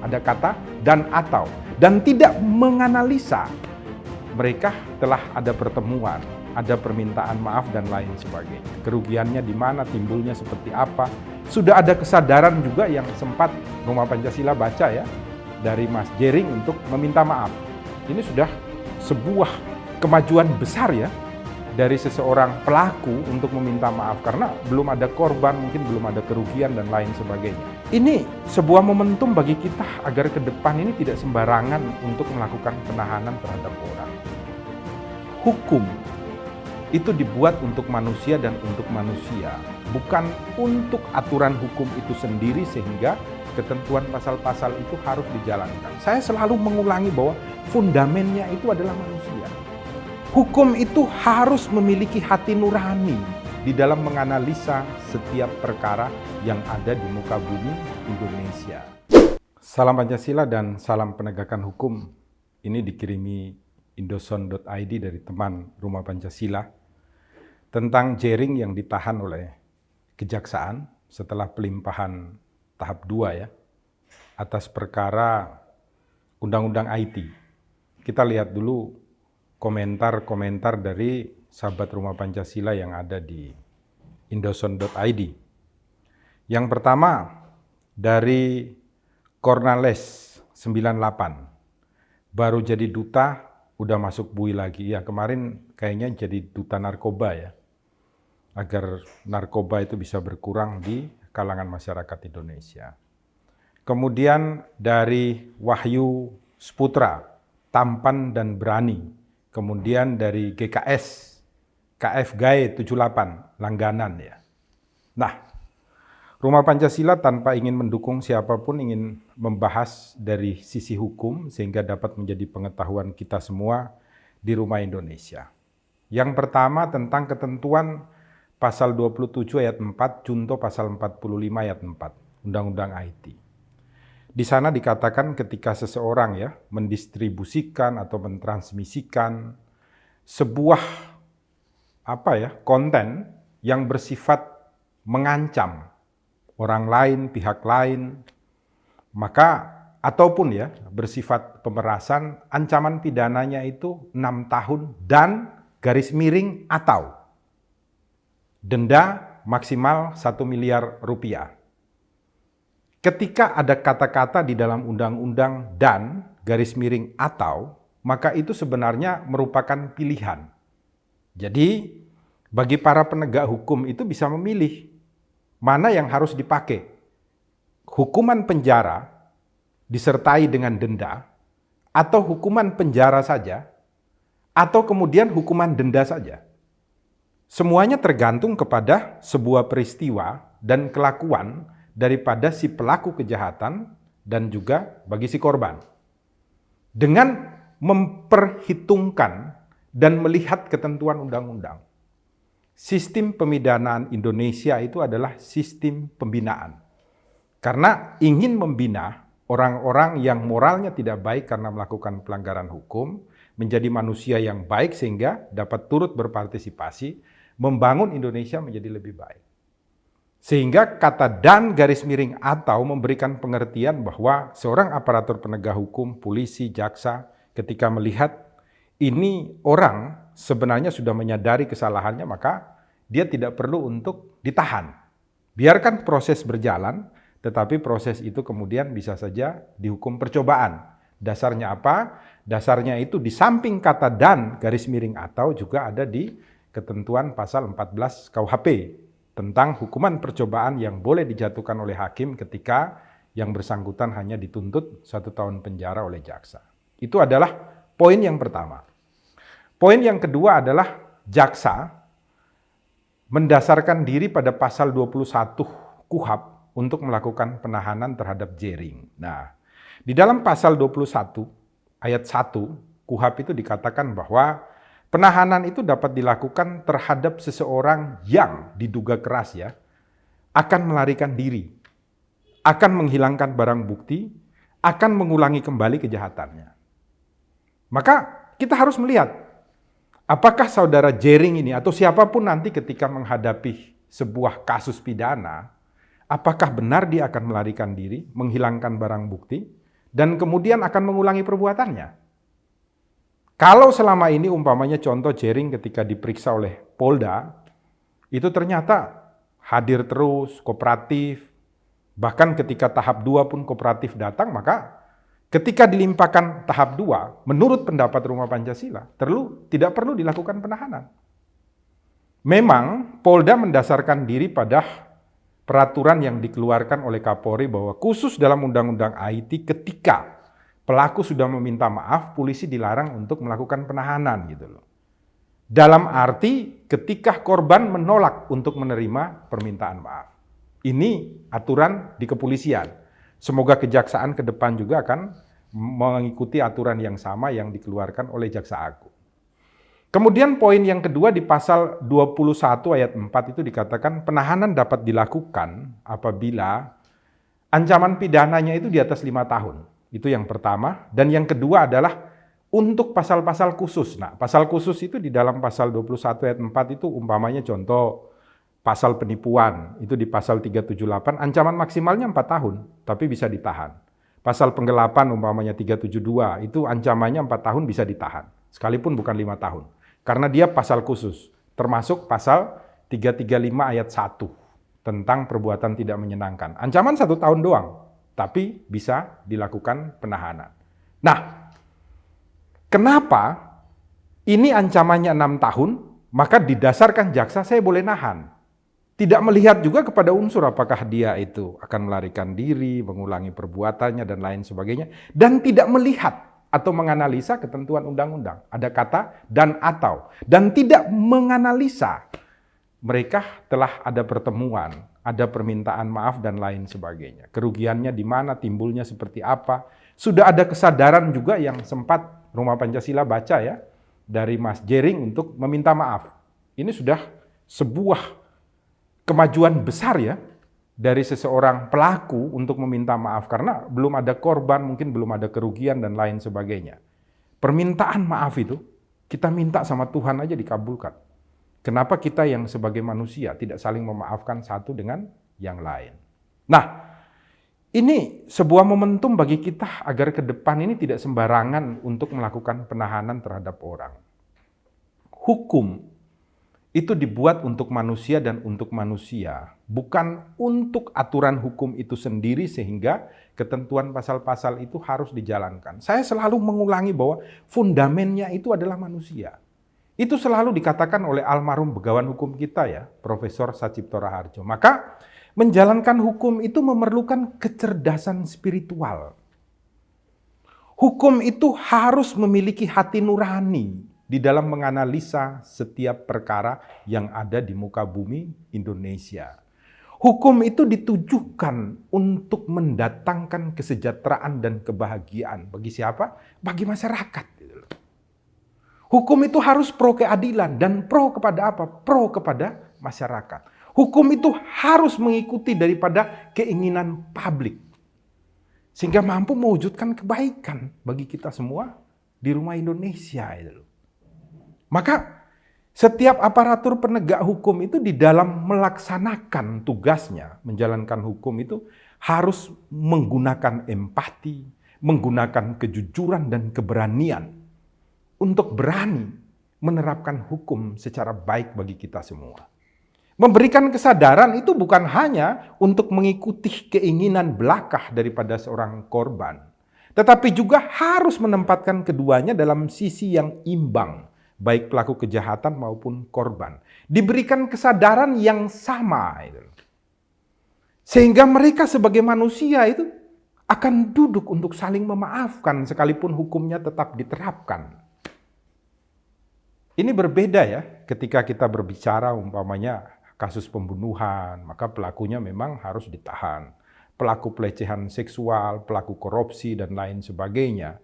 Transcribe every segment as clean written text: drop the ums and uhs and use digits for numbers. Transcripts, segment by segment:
ada kata dan atau, dan tidak menganalisa mereka telah ada pertemuan, ada permintaan maaf dan lain sebagainya. Kerugiannya di mana, timbulnya seperti apa. Sudah ada kesadaran juga yang sempat Rumah Pancasila baca ya, dari Mas Jering untuk meminta maaf. Ini sudah sebuah kemajuan besar ya, dari seseorang pelaku untuk meminta maaf karena belum ada korban, mungkin belum ada kerugian dan lain sebagainya. Ini sebuah momentum bagi kita agar ke depan ini tidak sembarangan untuk melakukan penahanan terhadap orang. Hukum itu dibuat untuk manusia dan untuk manusia, bukan untuk aturan hukum itu sendiri sehingga ketentuan pasal-pasal itu harus dijalankan. Saya selalu mengulangi bahwa fundamennya itu adalah manusia. Hukum itu harus memiliki hati nurani di dalam menganalisa setiap perkara yang ada di muka bumi Indonesia. Salam Pancasila dan salam penegakan hukum. Ini dikirimi indoson.id dari teman Rumah Pancasila tentang Jering yang ditahan oleh Kejaksaan setelah pelimpahan tahap 2 ya, atas perkara Undang-Undang IT. Kita lihat dulu komentar-komentar dari sahabat Rumah Pancasila yang ada di indoson.id. Yang pertama dari Cornales 98. Baru jadi duta udah masuk bui lagi. Ya, kemarin kayaknya jadi duta narkoba ya. Agar narkoba itu bisa berkurang di kalangan masyarakat Indonesia. Kemudian dari Wahyu Sputra, tampan dan berani. Kemudian dari GKS, KF Gae 78, langganan ya. Nah, Rumah Pancasila tanpa ingin mendukung siapapun ingin membahas dari sisi hukum sehingga dapat menjadi pengetahuan kita semua di Rumah Indonesia. Yang pertama tentang ketentuan pasal 27 ayat 4, junto pasal 45 ayat 4, Undang-Undang IT. Di sana dikatakan ketika seseorang ya mendistribusikan atau mentransmisikan sebuah konten yang bersifat mengancam orang lain, pihak lain, maka ataupun ya bersifat pemerasan, ancaman pidananya itu 6 tahun dan garis miring atau denda maksimal 1 miliar rupiah. Ketika ada kata-kata di dalam undang-undang dan garis miring atau, maka itu sebenarnya merupakan pilihan. Jadi, bagi para penegak hukum itu bisa memilih mana yang harus dipakai. Hukuman penjara disertai dengan denda, atau hukuman penjara saja, atau kemudian hukuman denda saja. Semuanya tergantung kepada sebuah peristiwa dan kelakuan daripada si pelaku kejahatan dan juga bagi si korban. Dengan memperhitungkan dan melihat ketentuan undang-undang. Sistem pemidanaan Indonesia itu adalah sistem pembinaan. Karena ingin membina orang-orang yang moralnya tidak baik karena melakukan pelanggaran hukum, menjadi manusia yang baik sehingga dapat turut berpartisipasi, membangun Indonesia menjadi lebih baik. Sehingga kata dan garis miring atau memberikan pengertian bahwa seorang aparatur penegak hukum, polisi, jaksa, ketika melihat ini orang sebenarnya sudah menyadari kesalahannya, maka dia tidak perlu untuk ditahan. Biarkan proses berjalan, tetapi proses itu kemudian bisa saja dihukum percobaan. Dasarnya apa? Dasarnya itu di samping kata dan garis miring atau juga ada di ketentuan pasal 14 KUHP. Tentang hukuman percobaan yang boleh dijatuhkan oleh hakim ketika yang bersangkutan hanya dituntut 1 tahun penjara oleh jaksa. Itu adalah poin yang pertama. Poin yang kedua adalah jaksa mendasarkan diri pada pasal 21 KUHP untuk melakukan penahanan terhadap Jering. Nah, di dalam pasal 21 ayat 1 KUHP itu dikatakan bahwa penahanan itu dapat dilakukan terhadap seseorang yang diduga keras ya, akan melarikan diri, akan menghilangkan barang bukti, akan mengulangi kembali kejahatannya. Maka kita harus melihat, apakah saudara Jering ini atau siapapun nanti ketika menghadapi sebuah kasus pidana, apakah benar dia akan melarikan diri, menghilangkan barang bukti, dan kemudian akan mengulangi perbuatannya. Kalau selama ini umpamanya contoh Jering ketika diperiksa oleh Polda, itu ternyata hadir terus, kooperatif, bahkan ketika tahap 2 pun kooperatif datang, maka ketika dilimpahkan tahap 2, menurut pendapat Rumah Pancasila, tidak perlu dilakukan penahanan. Memang Polda mendasarkan diri pada peraturan yang dikeluarkan oleh Kapolri bahwa khusus dalam Undang-Undang IT ketika pelaku sudah meminta maaf, polisi dilarang untuk melakukan penahanan gitu loh. Dalam arti ketika korban menolak untuk menerima permintaan maaf. Ini aturan di kepolisian. Semoga kejaksaan ke depan juga akan mengikuti aturan yang sama yang dikeluarkan oleh Jaksa Agung. Kemudian poin yang kedua di pasal 21 ayat 4 itu dikatakan penahanan dapat dilakukan apabila ancaman pidananya itu di atas 5 tahun. Itu yang pertama. Dan yang kedua adalah untuk pasal-pasal khusus. Nah, pasal khusus itu di dalam pasal 21 ayat 4 itu umpamanya contoh pasal penipuan, itu di pasal 378, ancaman maksimalnya 4 tahun, tapi bisa ditahan. Pasal penggelapan umpamanya 372, itu ancamannya 4 tahun bisa ditahan, sekalipun bukan 5 tahun. Karena dia pasal khusus, termasuk pasal 335 ayat 1, tentang perbuatan tidak menyenangkan. Ancaman 1 tahun doang, tapi bisa dilakukan penahanan. Nah, kenapa ini ancamannya 6 tahun, maka didasarkan jaksa saya boleh nahan. Tidak melihat juga kepada unsur apakah dia itu akan melarikan diri, mengulangi perbuatannya, dan lain sebagainya. Dan tidak melihat atau menganalisa ketentuan undang-undang. Ada kata dan atau. Dan tidak menganalisa mereka telah ada pertemuan, ada permintaan maaf, dan lain sebagainya. Kerugiannya di mana, timbulnya seperti apa. Sudah ada kesadaran juga yang sempat Rumah Pancasila baca ya, dari Mas Jering untuk meminta maaf. Ini sudah sebuah kemajuan besar ya, dari seseorang pelaku untuk meminta maaf. Karena belum ada korban, mungkin belum ada kerugian, dan lain sebagainya. Permintaan maaf itu, kita minta sama Tuhan aja dikabulkan. Kenapa kita yang sebagai manusia tidak saling memaafkan satu dengan yang lain? Nah, ini sebuah momentum bagi kita agar ke depan ini tidak sembarangan untuk melakukan penahanan terhadap orang. Hukum itu dibuat untuk manusia dan untuk manusia, bukan untuk aturan hukum itu sendiri sehingga ketentuan pasal-pasal itu harus dijalankan. Saya selalu mengulangi bahwa fundamennya itu adalah manusia. Itu selalu dikatakan oleh almarhum begawan hukum kita ya, Profesor Sacipto Raharjo. Maka menjalankan hukum itu memerlukan kecerdasan spiritual. Hukum itu harus memiliki hati nurani di dalam menganalisa setiap perkara yang ada di muka bumi Indonesia. Hukum itu ditujukan untuk mendatangkan kesejahteraan dan kebahagiaan. Bagi siapa? Bagi masyarakat. Hukum itu harus pro keadilan dan pro kepada apa? Pro kepada masyarakat. Hukum itu harus mengikuti daripada keinginan publik. Sehingga mampu mewujudkan kebaikan bagi kita semua di rumah Indonesia. Maka setiap aparatur penegak hukum itu di dalam melaksanakan tugasnya, menjalankan hukum itu harus menggunakan empati, menggunakan kejujuran dan keberanian untuk berani menerapkan hukum secara baik bagi kita semua. Memberikan kesadaran itu bukan hanya untuk mengikuti keinginan belaka daripada seorang korban, tetapi juga harus menempatkan keduanya dalam sisi yang imbang, baik pelaku kejahatan maupun korban. Diberikan kesadaran yang sama. Sehingga mereka sebagai manusia itu akan duduk untuk saling memaafkan sekalipun hukumnya tetap diterapkan. Ini berbeda ya ketika kita berbicara umpamanya kasus pembunuhan, maka pelakunya memang harus ditahan. Pelaku pelecehan seksual, pelaku korupsi, dan lain sebagainya,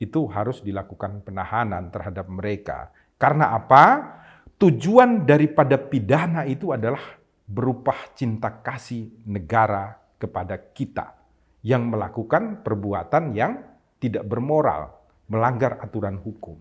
itu harus dilakukan penahanan terhadap mereka. Karena apa? Tujuan daripada pidana itu adalah berupa cinta kasih negara kepada kita yang melakukan perbuatan yang tidak bermoral, melanggar aturan hukum.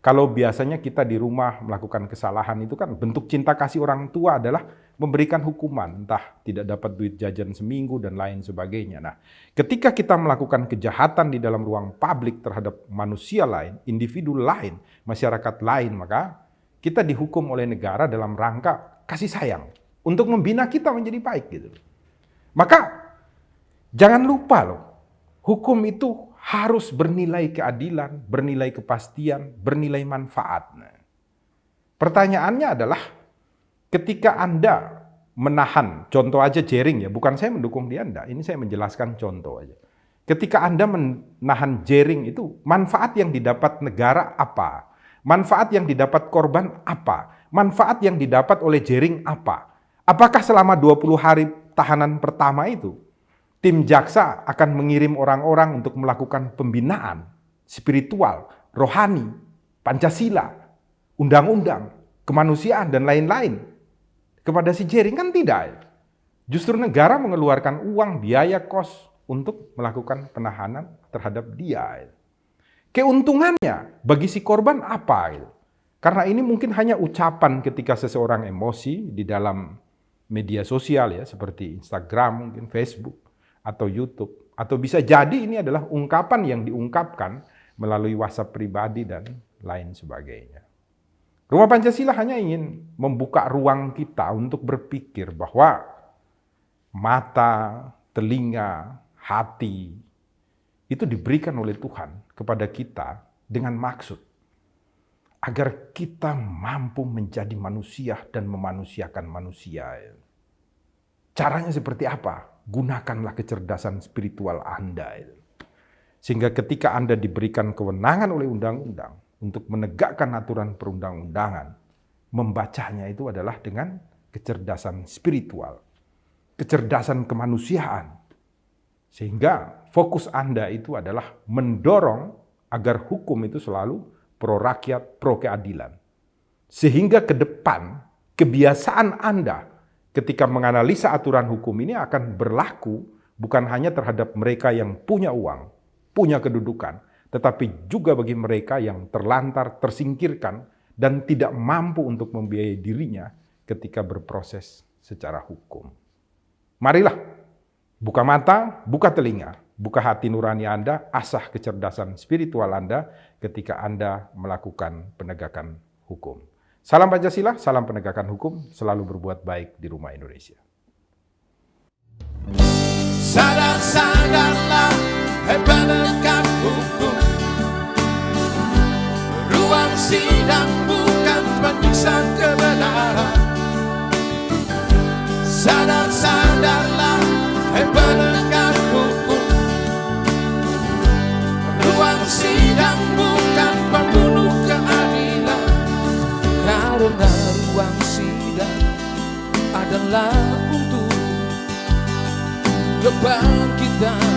Kalau biasanya kita di rumah melakukan kesalahan itu kan bentuk cinta kasih orang tua adalah memberikan hukuman, entah tidak dapat duit jajan seminggu dan lain sebagainya. Nah, ketika kita melakukan kejahatan di dalam ruang publik terhadap manusia lain, individu lain, masyarakat lain, maka kita dihukum oleh negara dalam rangka kasih sayang untuk membina kita menjadi baik gitu. Maka jangan lupa loh, hukum itu harus bernilai keadilan, bernilai kepastian, bernilai manfaat. Nah, pertanyaannya adalah ketika Anda menahan, contoh aja jaring ya, bukan saya mendukung dia Anda, ini saya menjelaskan contoh aja. Ketika Anda menahan jaring itu, manfaat yang didapat negara apa? Manfaat yang didapat korban apa? Manfaat yang didapat oleh jaring apa? Apakah selama 20 hari tahanan pertama itu, tim jaksa akan mengirim orang-orang untuk melakukan pembinaan spiritual, rohani, Pancasila, undang-undang, kemanusiaan, dan lain-lain kepada si jaring? Kan tidak. Justru negara mengeluarkan uang, biaya, kos untuk melakukan penahanan terhadap dia. Keuntungannya bagi si korban apa? Karena ini mungkin hanya ucapan ketika seseorang emosi di dalam media sosial ya, seperti Instagram, mungkin Facebook, atau YouTube, atau bisa jadi ini adalah ungkapan yang diungkapkan melalui WhatsApp pribadi dan lain sebagainya. Rumah Pancasila hanya ingin membuka ruang kita untuk berpikir bahwa mata, telinga, hati itu diberikan oleh Tuhan kepada kita dengan maksud agar kita mampu menjadi manusia dan memanusiakan manusia. Caranya seperti apa? Gunakanlah kecerdasan spiritual Anda. Sehingga ketika Anda diberikan kewenangan oleh undang-undang untuk menegakkan aturan perundang-undangan, membacanya itu adalah dengan kecerdasan spiritual, kecerdasan kemanusiaan. Sehingga fokus Anda itu adalah mendorong agar hukum itu selalu pro rakyat, pro keadilan. Sehingga ke depan kebiasaan Anda ketika menganalisa aturan hukum ini akan berlaku bukan hanya terhadap mereka yang punya uang, punya kedudukan, tetapi juga bagi mereka yang terlantar, tersingkirkan, dan tidak mampu untuk membiayai dirinya ketika berproses secara hukum. Marilah, buka mata, buka telinga, buka hati nurani Anda, asah kecerdasan spiritual Anda ketika Anda melakukan penegakan hukum. Salam Pancasila, salam penegakan hukum, selalu berbuat baik di rumah Indonesia. Sadar-sadarlah, penegak hukum. Ruang sidang bukan penyiksa kebenaran. Sadar-sadarlah, penegak hukum. Ruang sidang bukan pembunuh keadilan. Karena ruang sidang adalah untuk kebangkitan